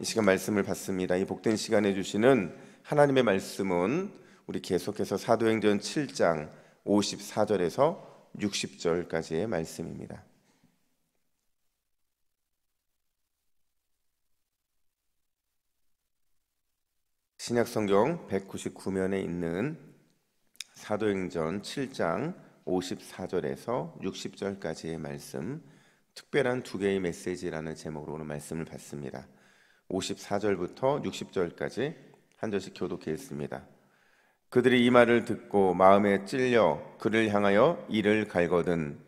이 시간 말씀을 받습니다. 이 복된 시간에 주시는 하나님의 말씀은 우리 계속해서 사도행전 7장 54절에서 60절까지의 말씀입니다. 신약성경 199면에 있는 사도행전 7장 54절에서 60절까지의 말씀, 특별한 두 개의 메시지라는 제목으로 오늘 말씀을 받습니다. 54절부터 60절까지 한 절씩 교독해 있습니다. 그들이 이 말을 듣고 마음에 찔려 그를 향하여 이를 갈거든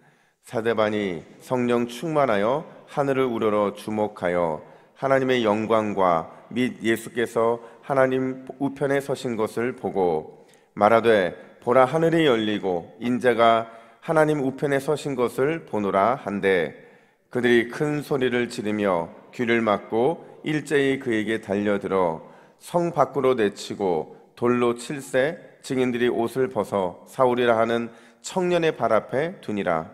사데반이 성령 충만하여 하늘을 우러러 주목하여 하나님의 영광과 및 예수께서 하나님 우편에 서신 것을 보고 말하되 보라 하늘이 열리고 인자가 하나님 우편에 서신 것을 보노라 한데 그들이 큰 소리를 지르며 귀를 막고 일제히 그에게 달려들어 성 밖으로 내치고 돌로 칠세 증인들이 옷을 벗어 사울이라 하는 청년의 발 앞에 두니라.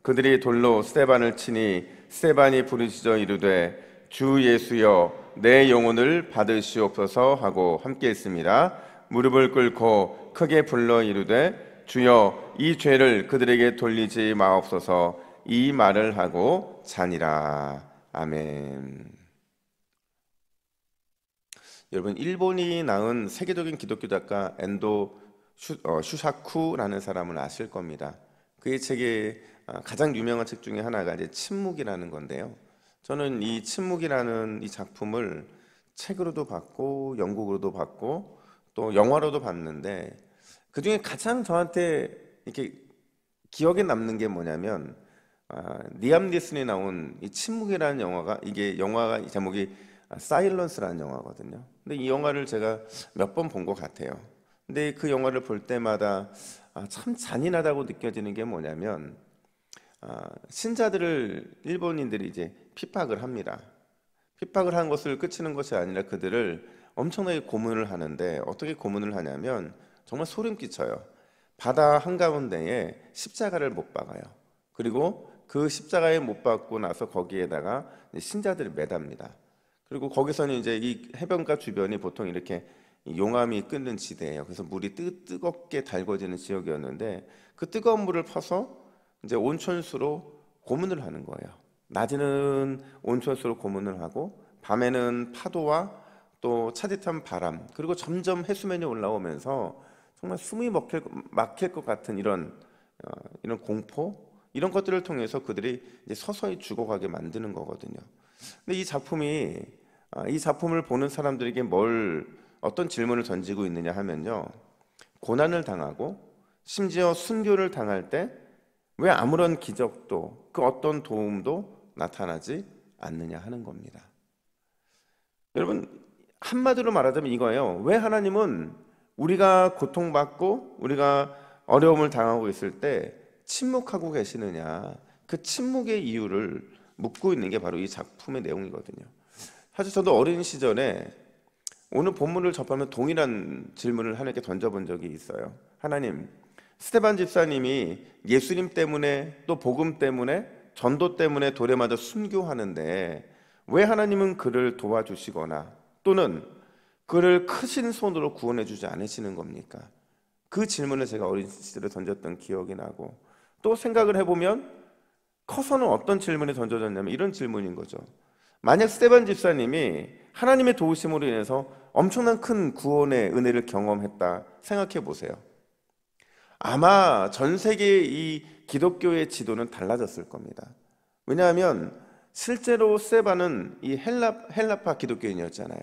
그들이 돌로 스데반을 치니 스데반이 부르짖어 이르되 주 예수여 내 영혼을 받으시옵소서 하고 함께 했습니다. 무릎을 꿇고 크게 불러 이르되 주여 이 죄를 그들에게 돌리지 마옵소서. 이 말을 하고 자니라. 아멘. 여러분, 일본이 낳은 세계적인 기독교 작가 엔도 슈사쿠라는 사람을 아실 겁니다. 그의 책의 가장 유명한 책 중에 하나가 이제 침묵이라는 건데요. 저는 이 침묵이라는 이 작품을 책으로도 봤고 영국으로도 봤고 또 영화로도 봤는데 그 중에 가장 저한테 이렇게 기억에 남는 게 뭐냐면 리암 니슨이 나온 이 침묵이라는 영화가 영화가 제목이 사일런스라는 영화거든요. 근데 이 영화를 제가 몇 번 본 것 같아요. 근데 그 영화를 볼 때마다 참 잔인하다고 느껴지는 게 뭐냐면 신자들을 일본인들이 이제 핍박을 합니다. 핍박을 한 것을 그치는 것이 아니라 그들을 엄청나게 고문을 하는데 어떻게 고문을 하냐면 정말 소름 끼쳐요. 바다 한가운데에 십자가를 못 박아요. 그리고 그 십자가에 못 박고 나서 거기에다가 신자들을 매답니다. 그리고 거기서는 이제 이 해변가 주변이 보통 이렇게 용암이 끓는 지대예요. 그래서 물이 뜨겁게 달궈지는 지역이었는데 그 뜨거운 물을 퍼서 이제 온천수로 고문을 하는 거예요. 낮에는 온천수로 고문을 하고 밤에는 파도와 또 차디찬 바람 그리고 점점 해수면이 올라오면서 정말 숨이 막힐 것 같은 이런 공포 이런 것들을 통해서 그들이 이제 서서히 죽어가게 만드는 거거든요. 근데 이 작품을 보는 사람들에게 어떤 질문을 던지고 있느냐 하면요, 고난을 당하고 심지어 순교를 당할 때 왜 아무런 기적도 그 어떤 도움도 나타나지 않느냐 하는 겁니다. 여러분, 한마디로 말하자면 이거예요. 왜 하나님은 우리가 고통받고 우리가 어려움을 당하고 있을 때 침묵하고 계시느냐, 그 침묵의 이유를 묻고 있는 게 바로 이 작품의 내용이거든요. 사실 저도 어린 시절에 오늘 본문을 접하면 동일한 질문을 하나님께 던져본 적이 있어요. 하나님, 스데반 집사님이 예수님 때문에 또 복음 때문에 전도 때문에 돌에 맞아 순교하는데 왜 하나님은 그를 도와주시거나 또는 그를 크신 손으로 구원해 주지 않으시는 겁니까? 그 질문을 제가 어린 시절에 던졌던 기억이 나고 또 생각을 해보면 커서는 어떤 질문이 던져졌냐면 이런 질문인 거죠. 만약 스데반 집사님이 하나님의 도우심으로 인해서 엄청난 큰 구원의 은혜를 경험했다 생각해 보세요. 아마 전 세계의 이 기독교의 지도는 달라졌을 겁니다. 왜냐하면 실제로 스데반은 이 헬라파 기독교인이었잖아요.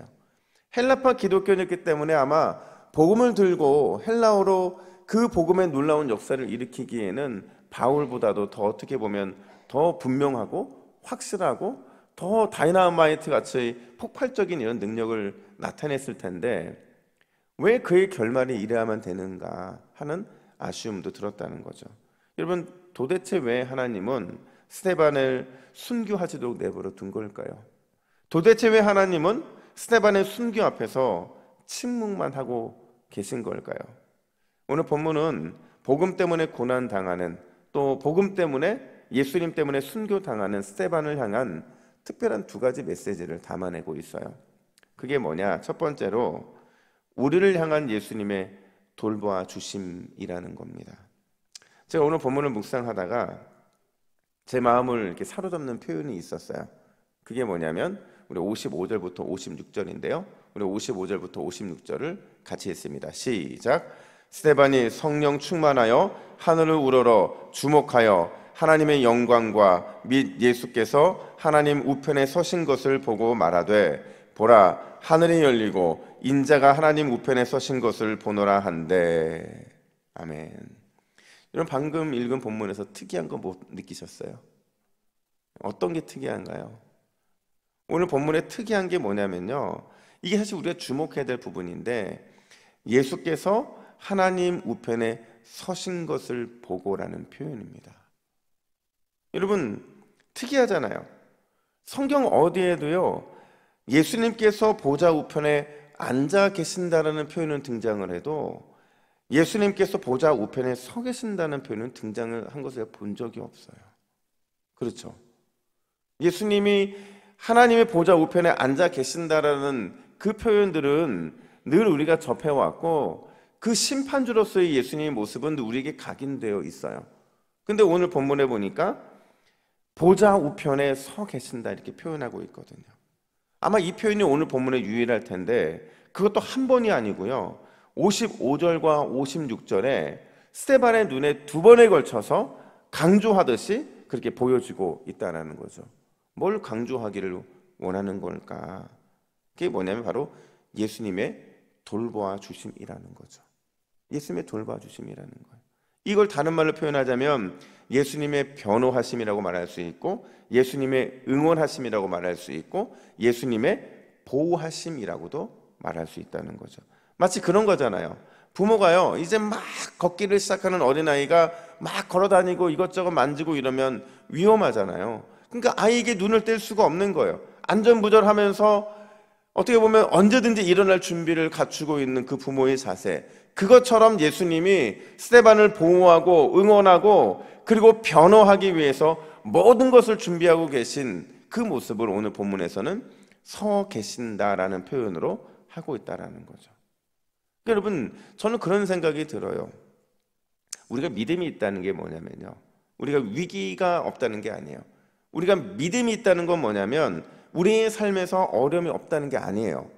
헬라파 기독교인이었기 때문에 아마 복음을 들고 헬라어로 그 복음의 놀라운 역사를 일으키기에는 바울보다도 더 어떻게 보면 더 분명하고 확실하고 더 다이나마이트 같이 폭발적인 이런 능력을 나타냈을 텐데 왜 그의 결말이 이래야만 되는가 하는 아쉬움도 들었다는 거죠. 여러분, 도대체 왜 하나님은 스데반을 순교하지도 내버려 둔 걸까요? 도대체 왜 하나님은 스데반의 순교 앞에서 침묵만 하고 계신 걸까요? 오늘 본문은 복음 때문에 고난당하는 또 복음 때문에 예수님 때문에 순교당하는 스데반을 향한 특별한 두 가지 메시지를 담아내고 있어요. 그게 뭐냐? 첫 번째로 우리를 향한 예수님의 돌보아 주심이라는 겁니다. 제가 오늘 본문을 묵상하다가 제 마음을 이렇게 사로잡는 표현이 있었어요. 그게 뭐냐면 우리 55절부터 56절인데요. 우리 55절부터 56절을 같이 읽습니다. 시작. 스데반이 성령 충만하여 하늘을 우러러 주목하여 하나님의 영광과 및 예수께서 하나님 우편에 서신 것을 보고 말하되 보라 하늘이 열리고 인자가 하나님 우편에 서신 것을 보노라 한대. 아멘. 여러분 방금 읽은 본문에서 특이한 거 못 느끼셨어요? 어떤 게 특이한가요? 오늘 본문에 특이한 게 뭐냐면요, 이게 사실 우리가 주목해야 될 부분인데 예수께서 하나님 우편에 서신 것을 보고라는 표현입니다. 여러분 특이하잖아요. 성경 어디에도요 예수님께서 보좌 우편에 앉아 계신다라는 표현은 등장을 해도 예수님께서 보좌 우편에 서 계신다는 표현은 등장을 한 것을 본 적이 없어요. 그렇죠? 예수님이 하나님의 보좌 우편에 앉아 계신다라는 그 표현들은 늘 우리가 접해왔고 그 심판주로서의 예수님의 모습은 우리에게 각인되어 있어요. 근데 오늘 본문에 보니까 보좌 우편에 서 계신다 이렇게 표현하고 있거든요. 아마 이 표현이 오늘 본문에 유일할 텐데 그것도 한 번이 아니고요 55절과 56절에 스데반의 눈에 두 번에 걸쳐서 강조하듯이 그렇게 보여지고 있다는 거죠. 뭘 강조하기를 원하는 걸까? 그게 뭐냐면 바로 예수님의 돌보아 주심이라는 거죠. 예수님의 돌보아 주심이라는 거예요. 이걸 다른 말로 표현하자면 예수님의 변호하심이라고 말할 수 있고 예수님의 응원하심이라고 말할 수 있고 예수님의 보호하심이라고도 말할 수 있다는 거죠. 마치 그런 거잖아요. 부모가요 이제 막 걷기를 시작하는 어린아이가 막 걸어다니고 이것저것 만지고 이러면 위험하잖아요. 그러니까 아이에게 눈을 뗄 수가 없는 거예요. 안전부절하면서 어떻게 보면 언제든지 일어날 준비를 갖추고 있는 그 부모의 자세, 그것처럼 예수님이 스데반을 보호하고 응원하고 그리고 변호하기 위해서 모든 것을 준비하고 계신 그 모습을 오늘 본문에서는 서 계신다라는 표현으로 하고 있다라는 거죠. 여러분 저는 그런 생각이 들어요. 우리가 믿음이 있다는 게 뭐냐면요, 우리가 위기가 없다는 게 아니에요. 우리가 믿음이 있다는 건 뭐냐면 우리의 삶에서 어려움이 없다는 게 아니에요.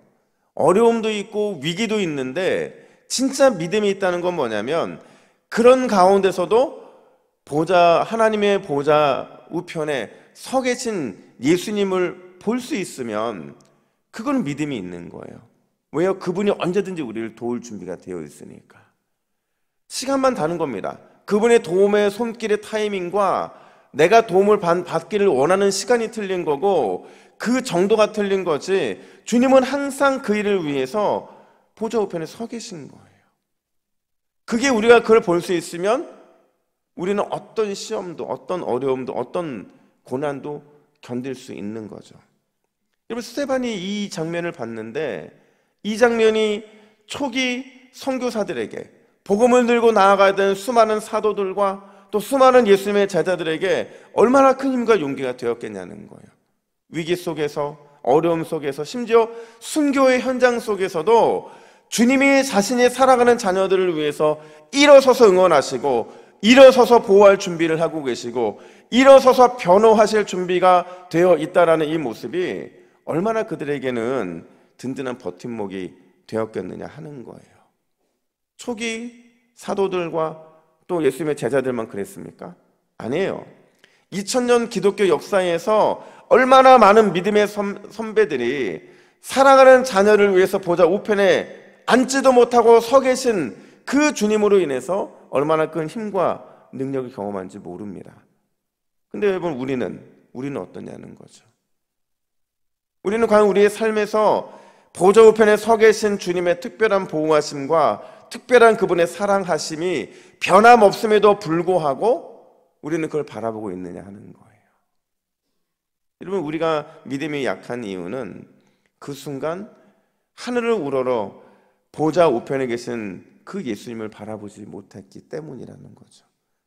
어려움도 있고 위기도 있는데 진짜 믿음이 있다는 건 뭐냐면 그런 가운데서도 하나님의 보좌 우편에 서 계신 예수님을 볼 수 있으면 그건 믿음이 있는 거예요. 왜요? 그분이 언제든지 우리를 도울 준비가 되어 있으니까. 시간만 다른 겁니다. 그분의 도움의 손길의 타이밍과 내가 도움을 받기를 원하는 시간이 틀린 거고 그 정도가 틀린 거지 주님은 항상 그 일을 위해서 보좌 우편에 서 계신 거예요. 그게 우리가 그걸 볼 수 있으면 우리는 어떤 시험도 어떤 어려움도 어떤 고난도 견딜 수 있는 거죠. 여러분 스데반이 이 장면을 봤는데 이 장면이 초기 선교사들에게 복음을 들고 나아가야 되는 수많은 사도들과 또 수많은 예수님의 제자들에게 얼마나 큰 힘과 용기가 되었겠냐는 거예요. 위기 속에서 어려움 속에서 심지어 순교의 현장 속에서도 주님이 자신이 사랑하는 자녀들을 위해서 일어서서 응원하시고 일어서서 보호할 준비를 하고 계시고 일어서서 변호하실 준비가 되어 있다라는 이 모습이 얼마나 그들에게는 든든한 버팀목이 되었겠느냐 하는 거예요. 초기 사도들과 또 예수님의 제자들만 그랬습니까? 아니에요. 2000년 기독교 역사에서 얼마나 많은 믿음의 선배들이 사랑하는 자녀를 위해서 보좌 우편에 앉지도 못하고 서 계신 그 주님으로 인해서 얼마나 큰 힘과 능력을 경험한지 모릅니다. 근데 여러분 우리는 어떠냐는 거죠. 우리는 과연 우리의 삶에서 보좌 우편에 서 계신 주님의 특별한 보호하심과 특별한 그분의 사랑하심이 변함없음에도 불구하고 우리는 그걸 바라보고 있느냐 하는 거예요. 여러분 우리가 믿음이 약한 이유는 그 순간 하늘을 우러러 보좌 우편에 계신 그 예수님을 바라보지 못했기 때문이라는 거죠.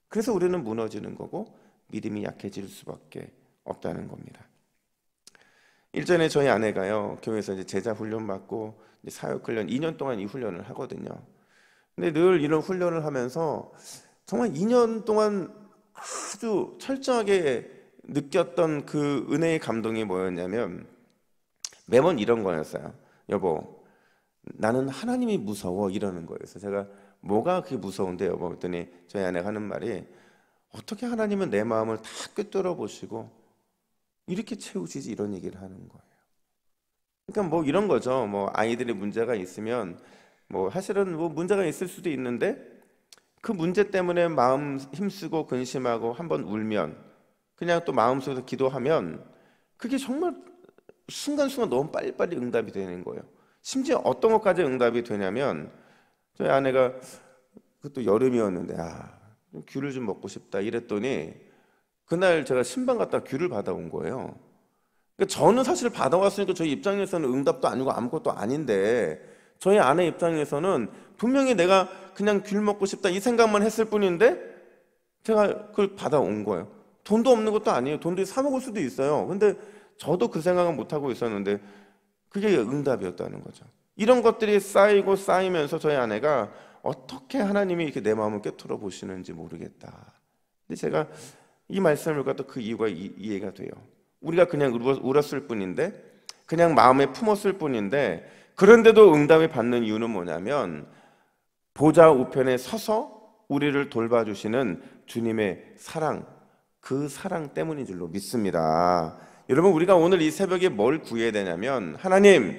그래서 우리는 무너지는 거고 믿음이 약해질 수밖에 없다는 겁니다. 일전에 저희 아내가요, 교회에서 이제 제자 훈련 받고 이제 사역 훈련 2년 동안 이 훈련을 하거든요. 근데 늘 이런 훈련을 하면서 정말 2년 동안 아주 철저하게 느꼈던 그 은혜의 감동이 뭐였냐면 매번 이런 거였어요. 여보, 나는 하나님이 무서워, 이러는 거예요. 그래서 제가 뭐가 그게 무서운데 여보 그랬더니 저희 아내가 하는 말이, 어떻게 하나님은 내 마음을 다 꿰뚫어 보시고 이렇게 채우시지, 이런 얘기를 하는 거예요. 그러니까 뭐 이런 거죠. 뭐 아이들이 문제가 있으면 뭐 사실은 뭐 문제가 있을 수도 있는데 그 문제 때문에 마음 힘쓰고 근심하고 한번 울면 그냥 또 마음속에서 기도하면 그게 정말 순간순간 너무 빨리빨리 응답이 되는 거예요. 심지어 어떤 것까지 응답이 되냐면 저희 아내가 그것도 여름이었는데 귤을 좀 먹고 싶다 이랬더니 그날 제가 신방 갔다 귤을 받아온 거예요. 그러니까 저는 사실 받아왔으니까 저희 입장에서는 응답도 아니고 아무것도 아닌데 저희 아내 입장에서는 분명히 내가 그냥 귤 먹고 싶다 이 생각만 했을 뿐인데 제가 그걸 받아온 거예요. 돈도 없는 것도 아니에요. 돈도 사 먹을 수도 있어요. 근데 저도 그 생각은 못하고 있었는데 그게 응답이었다는 거죠. 이런 것들이 쌓이고 쌓이면서 저희 아내가 어떻게 하나님이 이렇게 내 마음을 꿰뚫어 보시는지 모르겠다. 근데 제가 이 말씀을 갖다 그 이유가 이해가 돼요. 우리가 그냥 울었을 뿐인데 그냥 마음에 품었을 뿐인데 그런데도 응답을 받는 이유는 뭐냐면 보좌 우편에 서서 우리를 돌봐주시는 주님의 사랑, 그 사랑 때문인 줄로 믿습니다. 여러분, 우리가 오늘 이 새벽에 뭘 구해야 되냐면 하나님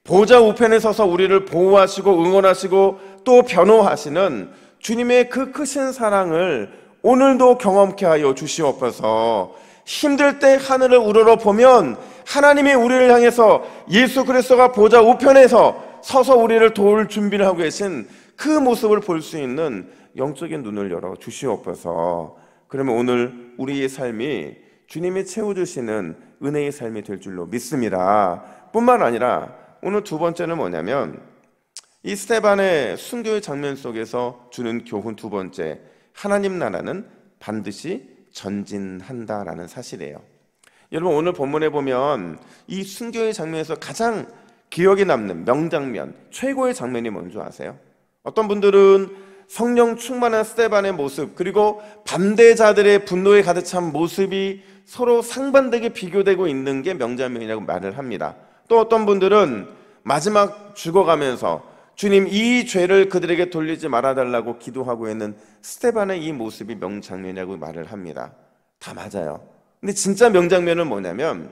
보좌 우편에 서서 우리를 보호하시고 응원하시고 또 변호하시는 주님의 그 크신 사랑을 오늘도 경험케 하여 주시옵소서. 힘들 때 하늘을 우러러 보면 하나님이 우리를 향해서 예수 그리스도가 보좌 우편에서 서서 우리를 도울 준비를 하고 계신 그 모습을 볼 수 있는 영적인 눈을 열어 주시옵소서. 그러면 오늘 우리의 삶이 주님이 채워주시는 은혜의 삶이 될 줄로 믿습니다. 뿐만 아니라 오늘 두 번째는 뭐냐면 이 스데반의 순교의 장면 속에서 주는 교훈 두 번째, 하나님 나라는 반드시 전진한다라는 사실이에요. 여러분, 오늘 본문에 보면 이 순교의 장면에서 가장 기억에 남는 명장면, 최고의 장면이 뭔지 아세요? 어떤 분들은 성령 충만한 스데반의 모습, 그리고 반대자들의 분노에 가득 찬 모습이 서로 상반되게 비교되고 있는 게 명장면이라고 말을 합니다. 또 어떤 분들은 마지막 죽어가면서 주님 이 죄를 그들에게 돌리지 말아달라고 기도하고 있는 스데반의 이 모습이 명장면이라고 말을 합니다. 다 맞아요. 근데 진짜 명장면은 뭐냐면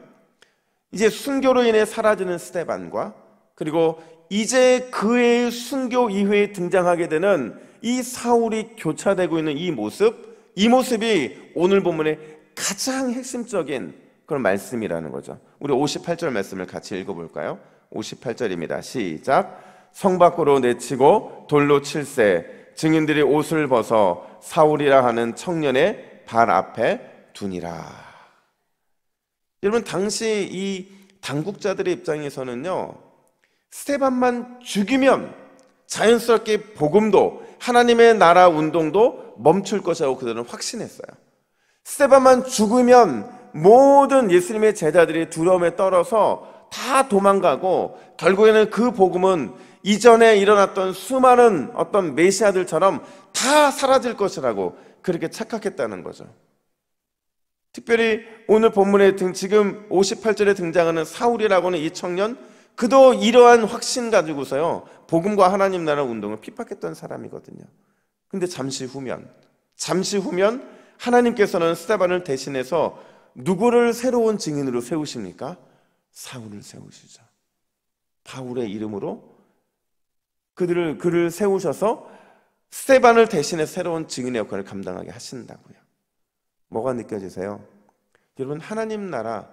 이제 순교로 인해 사라지는 스데반과 그리고 이제 그의 순교 이후에 등장하게 되는 이 사울이 교차되고 있는 이 모습이 오늘 본문의 가장 핵심적인 그런 말씀이라는 거죠. 우리 58절 말씀을 같이 읽어볼까요? 58절입니다. 시작. 성 밖으로 내치고 돌로 칠세 증인들이 옷을 벗어 사울이라 하는 청년의 발 앞에 두니라. 여러분, 당시 이 당국자들의 입장에서는요, 스데반만 죽이면 자연스럽게 복음도 하나님의 나라 운동도 멈출 것이라고 그들은 확신했어요. 스데반만 죽으면 모든 예수님의 제자들이 두려움에 떨어서 다 도망가고 결국에는 그 복음은 이전에 일어났던 수많은 어떤 메시아들처럼 다 사라질 것이라고 그렇게 착각했다는 거죠. 특별히 오늘 본문에 지금 58절에 등장하는 사울이라고 하는 이 청년, 그도 이러한 확신 가지고서요 복음과 하나님 나라 운동을 핍박했던 사람이거든요. 근데 잠시 후면 하나님께서는 스데반을 대신해서 누구를 새로운 증인으로 세우십니까? 사울을 세우시죠. 바울의 이름으로 그를 세우셔서 스데반을 대신해 새로운 증인의 역할을 감당하게 하신다고요. 뭐가 느껴지세요? 여러분, 하나님 나라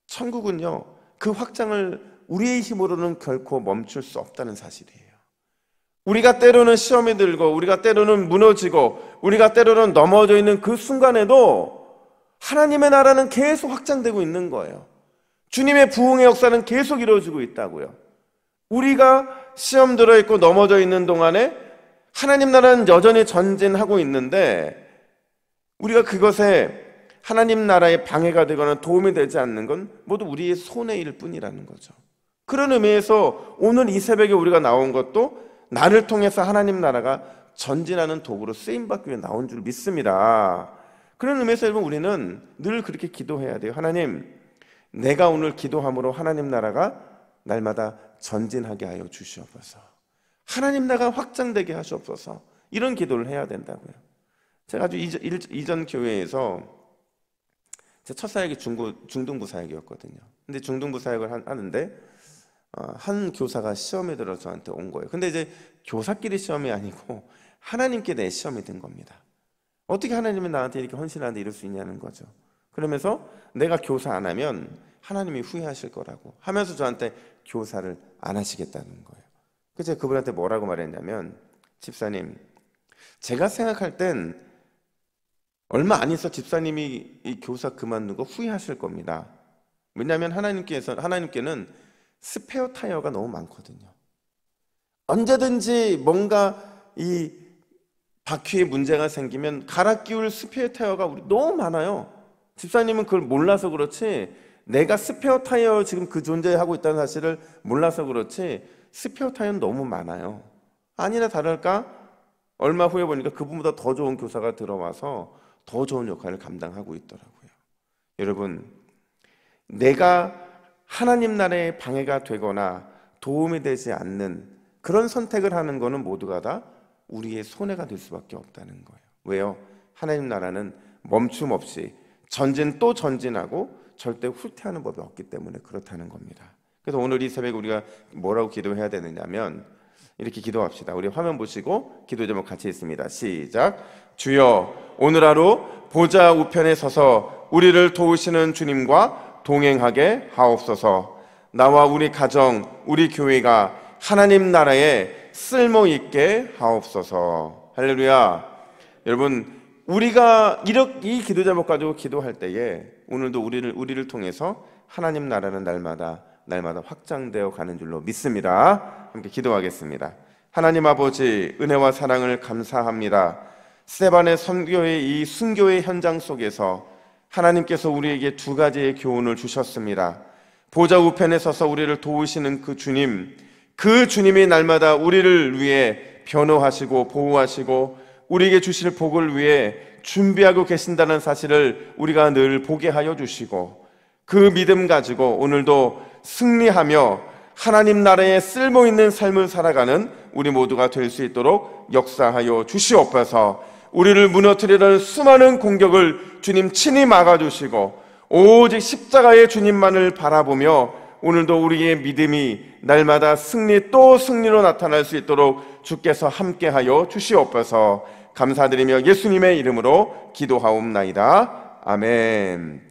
천국은요 그 확장을 우리의 힘으로는 결코 멈출 수 없다는 사실이에요. 우리가 때로는 시험에 들고 우리가 때로는 무너지고 우리가 때로는 넘어져 있는 그 순간에도 하나님의 나라는 계속 확장되고 있는 거예요. 주님의 부흥의 역사는 계속 이루어지고 있다고요. 우리가 시험 들어있고 넘어져 있는 동안에 하나님 나라는 여전히 전진하고 있는데 우리가 그것에 하나님 나라에 방해가 되거나 도움이 되지 않는 건 모두 우리의 손의 일 뿐이라는 거죠. 그런 의미에서 오늘 이 새벽에 우리가 나온 것도 나를 통해서 하나님 나라가 전진하는 도구로 쓰임받기 위해 나온 줄 믿습니다. 그런 의미에서 여러분, 우리는 늘 그렇게 기도해야 돼요. 하나님, 내가 오늘 기도함으로 하나님 나라가 날마다 전진하게 하여 주시옵소서. 하나님 나라가 확장되게 하시옵소서. 이런 기도를 해야 된다고요. 제가 아주 이전 교회에서 제 첫 사역이 중등부 사역이었거든요. 근데 중등부 사역을 하는데 한 교사가 시험에 들어 저한테 온 거예요. 근데 이제 교사끼리 시험이 아니고 하나님께 내 시험이 된 겁니다. 어떻게 하나님이 나한테 이렇게 헌신하는데 이럴 수 있냐는 거죠. 그러면서 내가 교사 안 하면 하나님이 후회하실 거라고 하면서 저한테 교사를 안 하시겠다는 거예요. 그래서 제가 그분한테 뭐라고 말했냐면, 집사님, 제가 생각할 땐 얼마 안 있어 집사님이 이 교사 그만두고 후회하실 겁니다. 왜냐하면 하나님께는 스페어 타이어가 너무 많거든요. 언제든지 뭔가 이 바퀴에 문제가 생기면 갈아 끼울 스페어 타이어가 우리 너무 많아요. 집사님은 그걸 몰라서 그렇지, 내가 스페어 타이어 지금 그 존재하고 있다는 사실을 몰라서 그렇지 스페어 타이어는 너무 많아요. 아니나 다를까 얼마 후에 보니까 그분보다 더 좋은 교사가 들어와서 더 좋은 역할을 감당하고 있더라고요. 여러분, 내가 하나님 나라에 방해가 되거나 도움이 되지 않는 그런 선택을 하는 것은 모두가 다 우리의 손해가 될 수밖에 없다는 거예요. 왜요? 하나님 나라는 멈춤 없이 전진 또 전진하고 절대 후퇴하는 법이 없기 때문에 그렇다는 겁니다. 그래서 오늘 이 새벽에 우리가 뭐라고 기도해야 되느냐면 이렇게 기도합시다. 우리 화면 보시고 기도 제목 같이 있습니다. 시작. 주여, 오늘 하루 보좌 우편에 서서 우리를 도우시는 주님과 동행하게 하옵소서. 나와 우리 가정, 우리 교회가 하나님 나라에 쓸모있게 하옵소서. 할렐루야. 여러분, 우리가 이 기도 제목 가지고 기도할 때에 오늘도 우리를 통해서 하나님 나라는 날마다 확장되어 가는 줄로 믿습니다. 함께 기도하겠습니다. 하나님 아버지, 은혜와 사랑을 감사합니다. 스데반의 선교의 이 순교의 현장 속에서 하나님께서 우리에게 두 가지의 교훈을 주셨습니다. 보좌 우편에 서서 우리를 도우시는 그 주님이 날마다 우리를 위해 변호하시고 보호하시고 우리에게 주실 복을 위해 준비하고 계신다는 사실을 우리가 늘 보게 하여 주시고, 그 믿음 가지고 오늘도 승리하며 하나님 나라에 쓸모있는 삶을 살아가는 우리 모두가 될 수 있도록 역사하여 주시옵소서. 우리를 무너뜨리려는 수많은 공격을 주님 친히 막아주시고 오직 십자가의 주님만을 바라보며 오늘도 우리의 믿음이 날마다 또 승리로 나타날 수 있도록 주께서 함께하여 주시옵소서. 감사드리며 예수님의 이름으로 기도하옵나이다. 아멘.